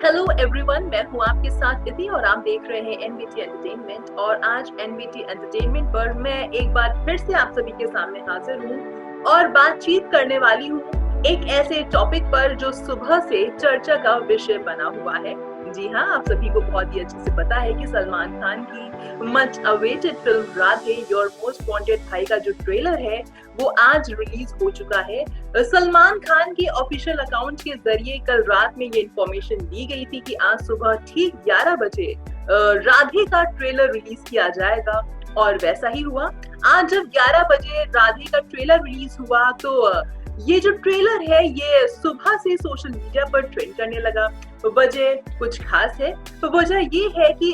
Hello everyone, मैं हूं आपके साथ इति और आप देख रहे हैं एनबीटी एंटरटेनमेंट। और आज एनबीटी एंटरटेनमेंट पर मैं एक बार फिर से आप सभी के सामने हाजिर हूं और बातचीत करने वाली हूं एक ऐसे टॉपिक पर जो सुबह से चर्चा का विषय बना हुआ है। जी हाँ, आप सभी को बहुत ही अच्छे से पता है कि सलमान खान की much awaited film Radhe your most wanted भाई का जो ट्रेलर है वो आज रिलीज हो चुका है। सलमान खान के ऑफिशियल अकाउंट के जरिए कल रात में ये इन्फॉर्मेशन दी गई थी कि आज सुबह ठीक 11 बजे राधे का ट्रेलर रिलीज किया जाएगा और वैसा ही हुआ। आज जब 11 बजे राधे का ट्रेलर रिलीज हुआ तो ये जो ट्रेलर है ये सुबह से सोशल मीडिया पर ट्रेंड करने लगा। वजह कुछ खास है, तो वजह ये है कि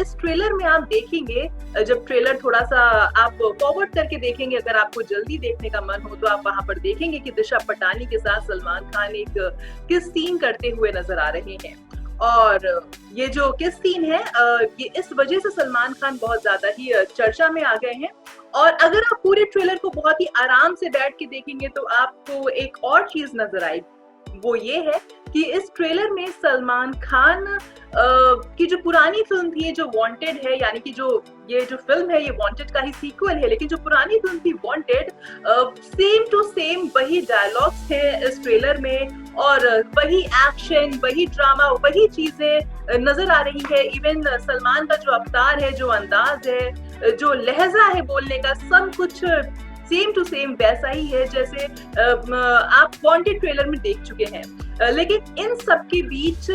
इस ट्रेलर में आप देखेंगे, जब ट्रेलर थोड़ा सा आप फॉरवर्ड करके देखेंगे, अगर आपको जल्दी देखने का मन हो तो आप वहां पर देखेंगे कि दिशा पटानी के साथ सलमान खान एक किस सीन करते हुए नजर आ रहे हैं। और ये जो किस सीन है ये इस वजह से सलमान खान बहुत ज्यादा ही चर्चा में आ गए हैं। और अगर आप पूरे ट्रेलर को बहुत ही आराम से बैठ के देखेंगे तो आपको एक और चीज नजर आएगी, वो ये है कि इस ट्रेलर में सलमान खान की जो पुरानी फिल्म थी जो वांटेड है, यानी कि ये जो फिल्म है ये वांटेड का ही सीक्वल है, लेकिन जो पुरानी फिल्म थी वांटेड सेम टू सेम वही डायलॉग्स है इस ट्रेलर में और वही एक्शन, वही ड्रामा, वही चीजें नजर आ रही है। इवन सलमान का जो अवतार है, जो अंदाज है, जो लहजा है बोलने का, सब कुछ सेम टू सेम वैसा ही है जैसे आप वांटेड ट्रेलर में देख चुके हैं। लेकिन इन सब के बीच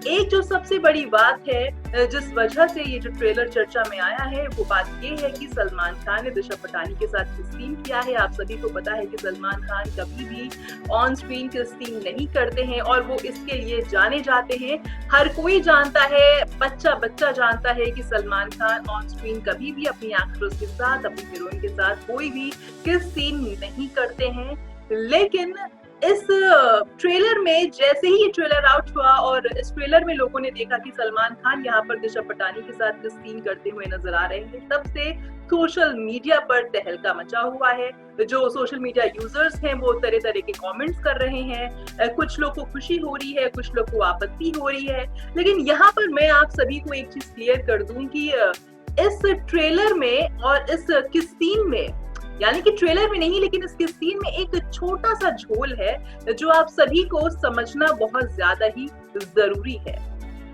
एक जो सबसे बड़ी बात है जिस वजह से ये जो ट्रेलर चर्चा में आया है वो बात ये है कि सलमान खान ने दिशा पटानी के साथ किस सीन किया है। आप सभी को पता है कि सलमान खान कभी भी ऑन स्क्रीन किस सीन नहीं करते हैं और वो इसके लिए जाने जाते हैं। हर कोई जानता है, बच्चा बच्चा जानता है कि सलमान खान ऑन स्क्रीन कभी भी अपनी एक्ट्रेस के साथ, अपनी हीरोइन के साथ कोई भी किस सीन नहीं करते हैं। लेकिन इस ट्रेलर में जैसे ही ये ट्रेलर आउट हुआ और इस ट्रेलर में लोगों ने देखा कि सलमान खान यहाँ पर दिशा पटानी के साथ किस सीन करते हुए नजर आ रहे हैं, तब से सोशल मीडिया पर तहलका मचा हुआ है। जो सोशल मीडिया यूजर्स हैं वो तरह तरह के कमेंट्स कर रहे हैं। कुछ लोग को खुशी हो रही है, कुछ लोग को आपत्ति हो रही है। लेकिन यहाँ पर मैं आप सभी को एक चीज क्लियर कर दूं कि इस ट्रेलर में और इस किस सीन में, यानी कि ट्रेलर में नहीं लेकिन इसके सीन में एक छोटा सा झोल है जो आप सभी को समझना बहुत ज्यादा ही जरूरी है।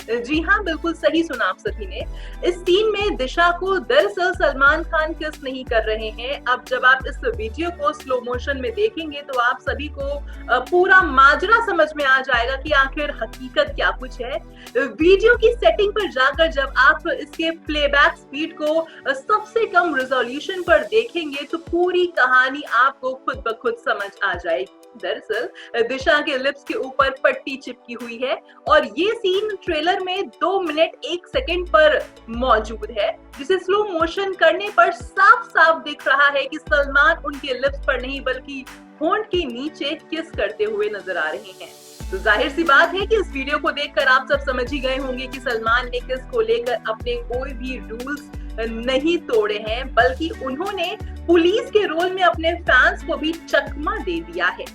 जी हाँ, बिल्कुल सही सुना आप सभी ने। इस सीन में दिशा को दरअसल सलमान खान किस नहीं कर रहे हैं। अब जब आप इस वीडियो को स्लो मोशन में देखेंगे तो आप सभी को पूरा माजरा समझ में आ जाएगा कि आखिर हकीकत क्या कुछ है। वीडियो की सेटिंग पर जाकर जब आप इसके प्लेबैक स्पीड को सबसे कम रिजोल्यूशन पर देखेंगे तो पूरी कहानी आपको खुद ब खुद समझ आ जाएगी। दरअसल दिशा के लिप्स के ऊपर पट्टी चिपकी हुई है और ये सीन ट्रेलर में 2 मिनट 1 सेकंड पर मौजूद है, जिसे स्लो मोशन करने पर साफ साफ दिख रहा है कि सलमान उनके लिप्स पर नहीं बल्कि होंठ के नीचे किस करते हुए नजर आ रहे हैं। तो जाहिर सी बात है कि इस वीडियो को देखकर आप सब समझ ही गए होंगे कि सलमान ने किस को लेकर अपने कोई भी रूल्स नहीं तोड़े हैं, बल्कि उन्होंने पुलिस के रोल में अपने फैंस को भी चकमा दे दिया है।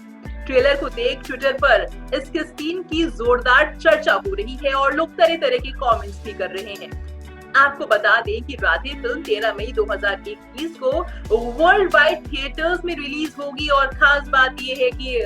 ट्रेलर को देख ट्विटर पर इसके सीन की जोरदार चर्चा हो रही है और लोग तरह तरह के कमेंट्स भी कर रहे हैं। आपको बता दें कि राधे फिल्म 13 मई 2021 को वर्ल्ड वाइड थिएटर्स में रिलीज होगी और खास बात यह है कि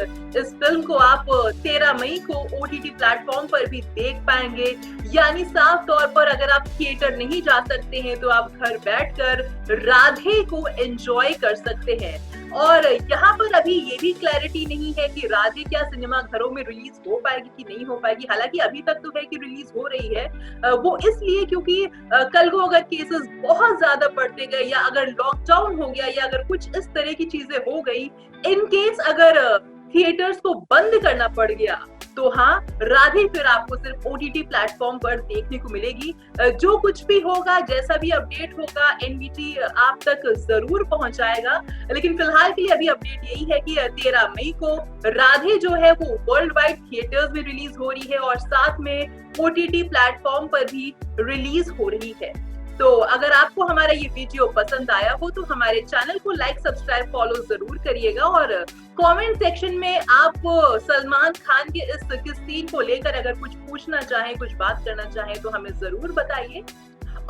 इस फिल्म को आप 13 मई को OTT प्लेटफॉर्म पर भी देख पाएंगे। यानी साफ तौर पर अगर आप थिएटर नहीं जा सकते हैं तो आप घर बैठकर राधे को एंजॉय कर सकते हैं। और यहाँ पर अभी ये भी क्लैरिटी नहीं है कि राधे क्या सिनेमा घरों में रिलीज हो पाएगी कि नहीं हो पाएगी। हालांकि अभी तक तो है कि रिलीज हो रही है, वो इसलिए क्योंकि कल को अगर केसेस बहुत ज्यादा बढ़ते गए या अगर लॉकडाउन हो गया या अगर कुछ इस तरह की चीजें हो गई, इन केस अगर थिएटर्स को बंद करना पड़ गया तो हाँ, राधे फिर आपको सिर्फ OTT प्लेटफॉर्म पर देखने को मिलेगी। जो कुछ भी होगा, जैसा भी अपडेट होगा, एनबीटी आप तक जरूर पहुंचाएगा। लेकिन फिलहाल के लिए अभी अपडेट यही है कि 13 मई को राधे जो है वो वर्ल्ड वाइड थिएटर्स में रिलीज हो रही है और साथ में OTT प्लेटफॉर्म पर भी रिलीज हो रही है। तो अगर आपको हमारा ये वीडियो पसंद आया हो तो हमारे चैनल को लाइक, सब्सक्राइब, फॉलो जरूर करिएगा और कमेंट सेक्शन में आप सलमान खान के इस किस सीन को लेकर अगर कुछ पूछना चाहें, कुछ बात करना चाहें तो हमें जरूर बताइए।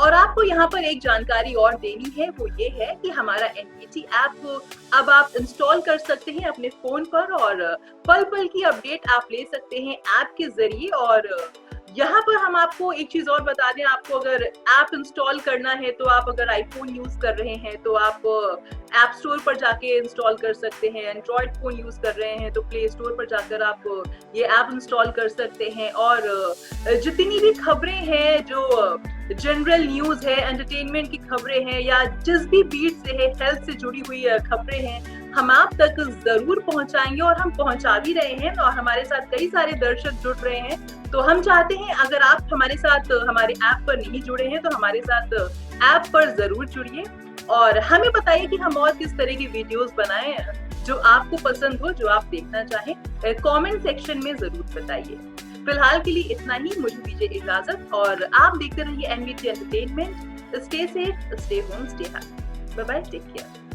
और आपको यहाँ पर एक जानकारी और देनी है, वो ये है कि हमारा एनवीटी ऐप अब आप इंस्टॉल कर सकते हैं अपने फोन पर और पल पल की अपडेट आप ले सकते हैं ऐप के जरिए। और यहाँ पर हम आपको एक चीज और बता दें, आपको अगर ऐप इंस्टॉल करना है तो आप अगर आईफोन यूज कर रहे हैं तो आप ऐप स्टोर पर जाके इंस्टॉल कर सकते हैं। एंड्रॉइड फोन यूज कर रहे हैं तो प्ले स्टोर पर जाकर आप ये ऐप इंस्टॉल कर सकते हैं। और जितनी भी खबरें हैं, जो जनरल न्यूज है, एंटरटेनमेंट की खबरें हैं या जिस भी बीट से है, हेल्थ से जुड़ी हुई खबरें हैं, हम आप तक जरूर पहुंचाएंगे और हम पहुंचा भी रहे हैं। और हमारे साथ कई सारे दर्शक जुड़ रहे हैं, तो हम चाहते हैं अगर आप हमारे साथ हमारे ऐप पर नहीं जुड़े हैं तो हमारे साथ ऐप पर जरूर जुड़िए और हमें बताइए कि हम और किस तरह की वीडियोस बनाएं जो आपको पसंद हो, जो आप देखना चाहें। कमेंट सेक्शन में जरूर बताइए। फिलहाल के लिए इतना ही, मुझे दीजिए इजाजत और आप देखते रहिए NVT entertainment. Stay safe, stay home, stay happy. Bye bye, take care.